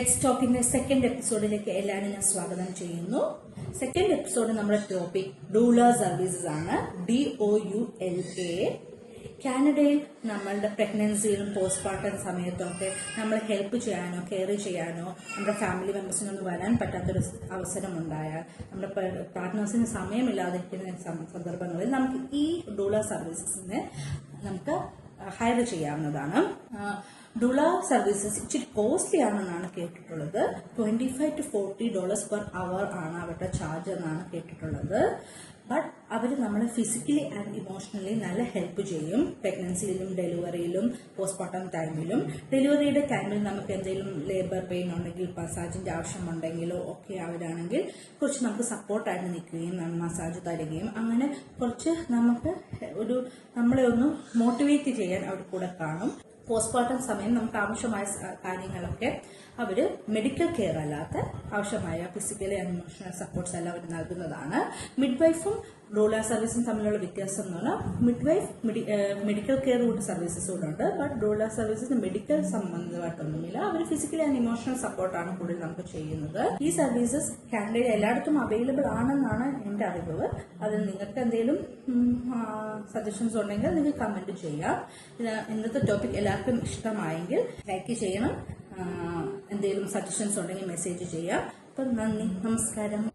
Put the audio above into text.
Let's ടോക്കിന്റെ second എപ്പിസോഡിലേക്ക് എല്ലാവരും ഞാൻ സ്വാഗതം ചെയ്യുന്നു. സെക്കൻഡ് എപ്പിസോഡ് നമ്മുടെ ടോപ്പിക് ഡൂള സർവീസസ് ആണ്. DOULA. കാനഡയിൽ നമ്മളുടെ പ്രഗ്നൻസിയിലും പോസ്റ്റ്മോർട്ടം സമയത്തൊക്കെ നമ്മൾ ഹെൽപ്പ് ചെയ്യാനോ കെയർ ചെയ്യാനോ നമ്മുടെ ഫാമിലി മെമ്പേഴ്സിനൊന്നും വരാൻ പറ്റാത്തൊരു അവസരം ഉണ്ടായാൽ, നമ്മുടെ പാർട്ട്നേഴ്സിന് സമയമില്ലാതിരിക്കുന്ന സന്ദർഭങ്ങളിൽ നമുക്ക് ഈ ഡൂള സർവീസസിനെ നമുക്ക് ഹയർ ചെയ്യാവുന്നതാണ്. ഡൂള സർവീസസ് ഇച്ചിരി കോസ്റ്റ്ലി ആണെന്നാണ് കേട്ടിട്ടുള്ളത്. $25 to $40 പെർ അവർ ആണ് അവരുടെ ചാർജ് എന്നാണ് കേട്ടിട്ടുള്ളത്. ബട്ട് അവർ നമ്മളെ ഫിസിക്കലി ആൻഡ് ഇമോഷണലി നല്ല ഹെൽപ്പ് ചെയ്യും. പ്രഗ്നൻസിയിലും ഡെലിവറിയിലും പോസ്റ്റ്മോർട്ടം ടൈമിലും. ഡെലിവറിയുടെ ടൈമിൽ നമുക്ക് എന്തെങ്കിലും ലേബർ പെയിൻ ഉണ്ടെങ്കിൽ, മസാജിന്റെ ആവശ്യമുണ്ടെങ്കിലോ ഒക്കെ അവരാണെങ്കിൽ കുറച്ച് നമുക്ക് സപ്പോർട്ടായിട്ട് നിൽക്കുകയും മസാജ് തരികയും അങ്ങനെ കുറച്ച് നമുക്ക് നമ്മളെ ഒന്ന് മോട്ടിവേറ്റ് ചെയ്യാൻ അവർ കൂടെ കാണും. പോസ്റ്റ്മോർട്ടം സമയം നമുക്ക് ആവശ്യമായ കാര്യങ്ങളൊക്കെ അവര് മെഡിക്കൽ കെയർ അല്ലാത്ത ആവശ്യമായ ഫിസിക്കലി ആൻഡ് ഇമോഷണൽ സപ്പോർട്ട്സ് എല്ലാം അവർ നൽകുന്നതാണ്. മിഡ്വൈഫും ഡൂള സർവീസും തമ്മിലുള്ള വ്യത്യാസം എന്ന് പറഞ്ഞാൽ മിഡ്വൈഫ് മെഡിക്കൽ കെയർ കൂടി സർവീസസ് കൂടെ ഉണ്ട്. ബട്ട് ഡൂള സർവീസസ് മെഡിക്കൽ സംബന്ധമായിട്ടൊന്നുമില്ല. അവർ ഫിസിക്കലി ആൻഡ് ഇമോഷണൽ സപ്പോർട്ടാണ് കൂടുതൽ നമുക്ക് ചെയ്യുന്നത്. ഈ സർവീസസ് കാനഡയിൽ എല്ലായിടത്തും അവൈലബിൾ ആണെന്നാണ് എന്റെ അറിവ്. അതിൽ നിങ്ങൾക്ക് എന്തെങ്കിലും സജഷൻസ് ഉണ്ടെങ്കിൽ നിങ്ങൾക്ക് കമന്റ് ചെയ്യാം. ഇന്നത്തെ ടോപ്പിക് എല്ലാവർക്കും ഇഷ്ടമായെങ്കിൽ ലൈക്ക് ചെയ്യണം. എന്തെങ്കിലും സജഷൻസ് ഉണ്ടെങ്കിൽ മെസ്സേജ് ചെയ്യാം. അപ്പം നന്ദി, നമസ്കാരം.